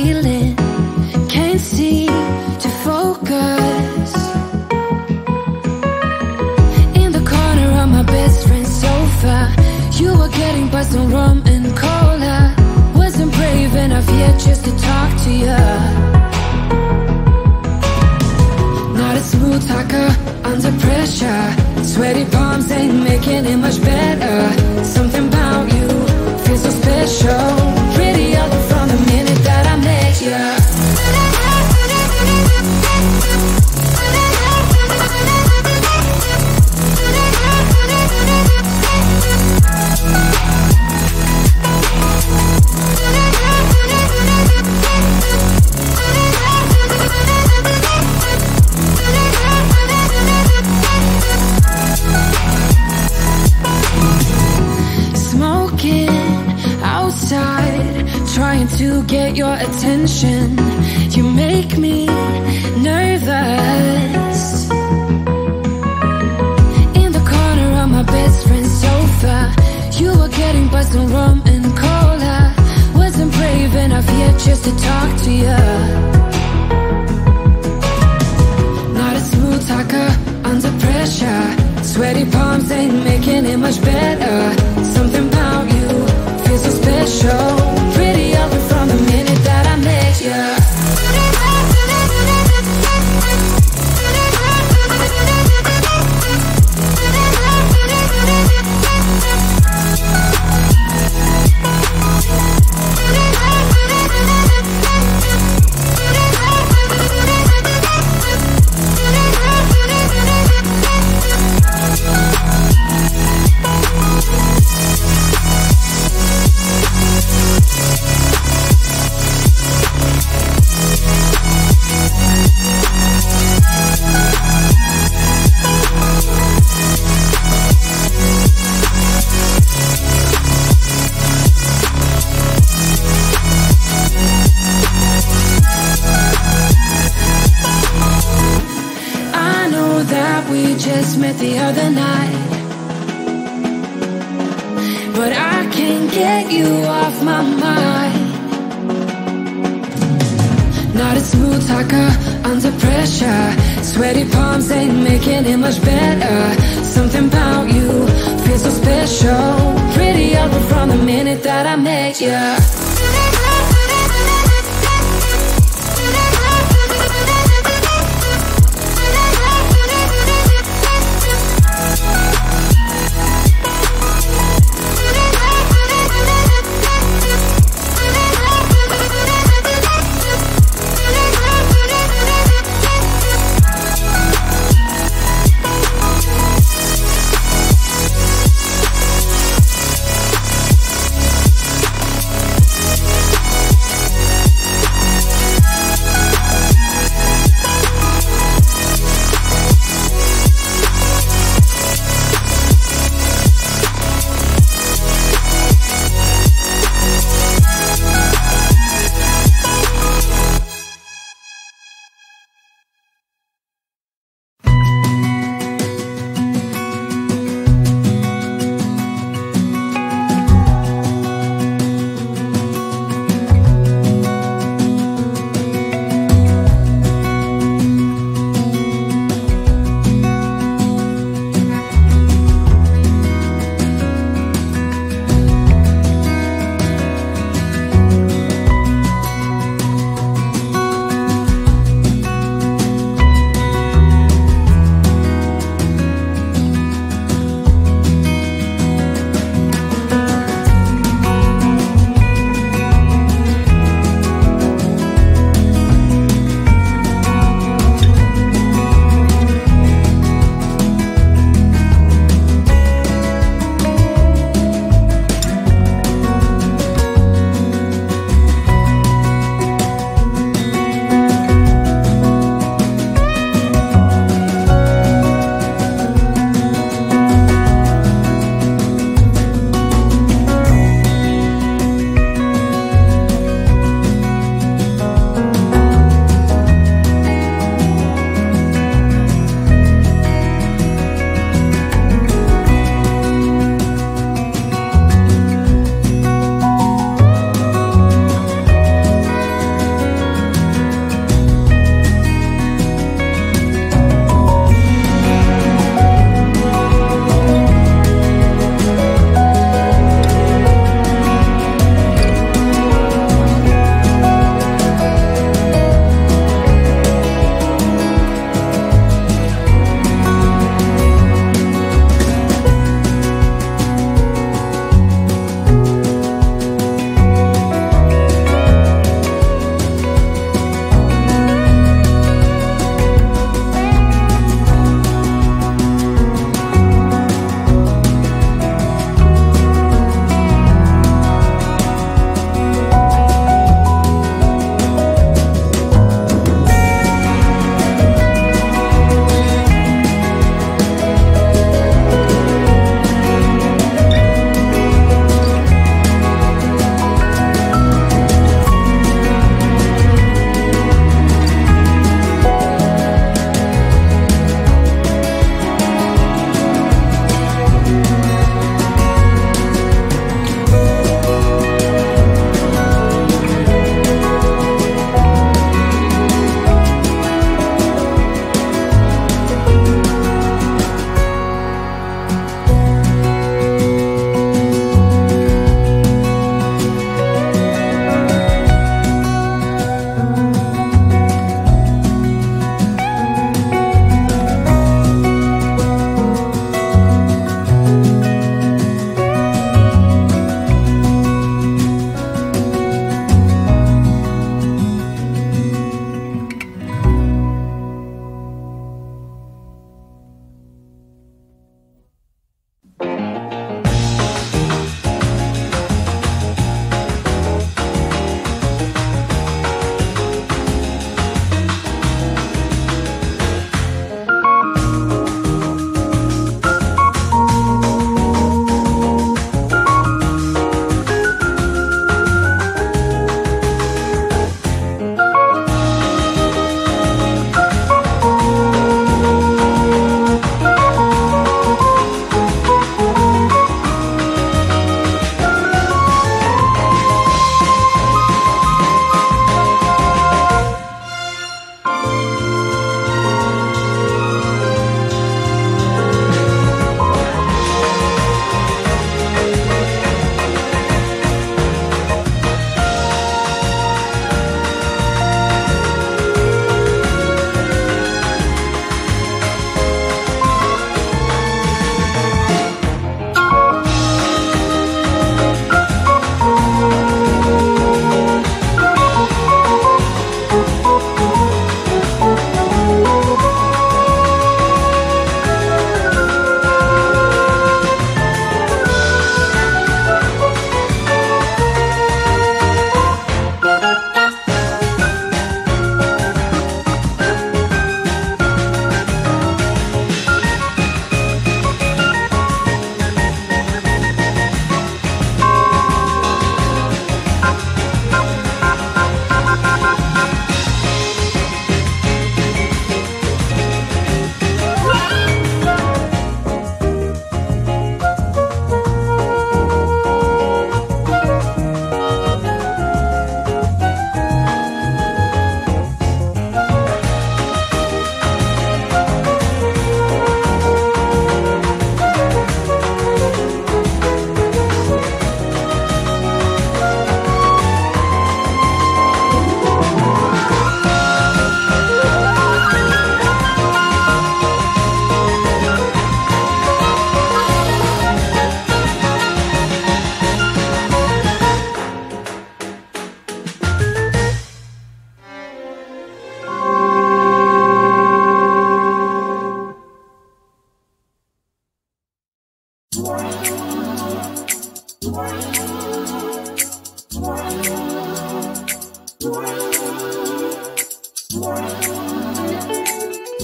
feeling, can't seem to focus. In the corner of my best friend's sofa, you were getting buzzed on rum and cola. Wasn't brave enough yet just to talk to you. Not a smooth talker under pressure. Sweaty palms ain't making it much better. Something about you feels so special. Pretty other from the minute that I met you. Trying to get your attention, you make me nervous. In the corner of my best friend's sofa, you were getting buzzed on rum and cola. Wasn't brave enough yet just to talk to you. Not a smooth talker under pressure. Sweaty palms ain't making it much better. Something about you feels so special. Pretty other from the minute that I met you. Met the other night, but I can't get you off my mind. Not a smooth talker under pressure. Sweaty palms ain't making it much better. Something about you feels so special. Pretty other from the minute that I met you.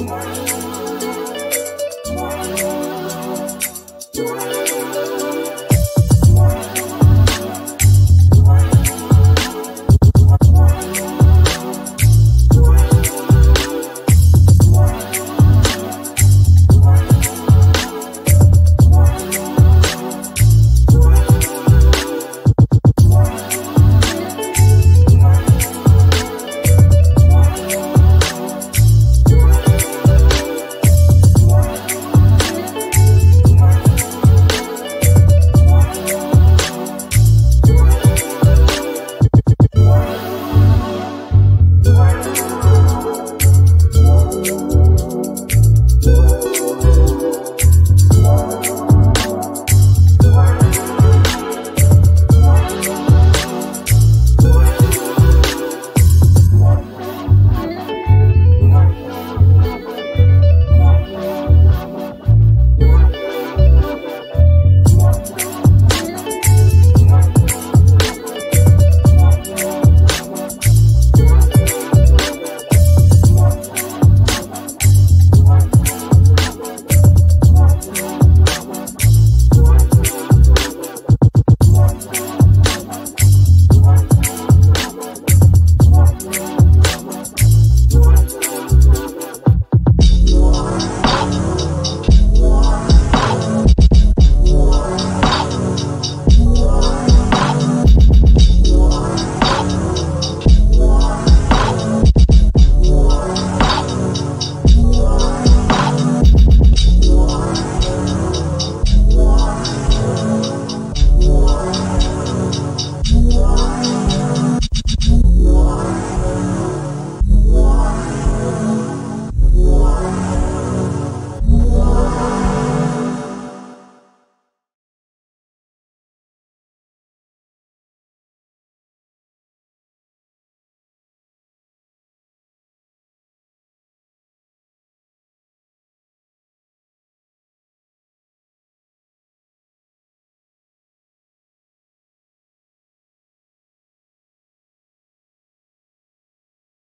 you.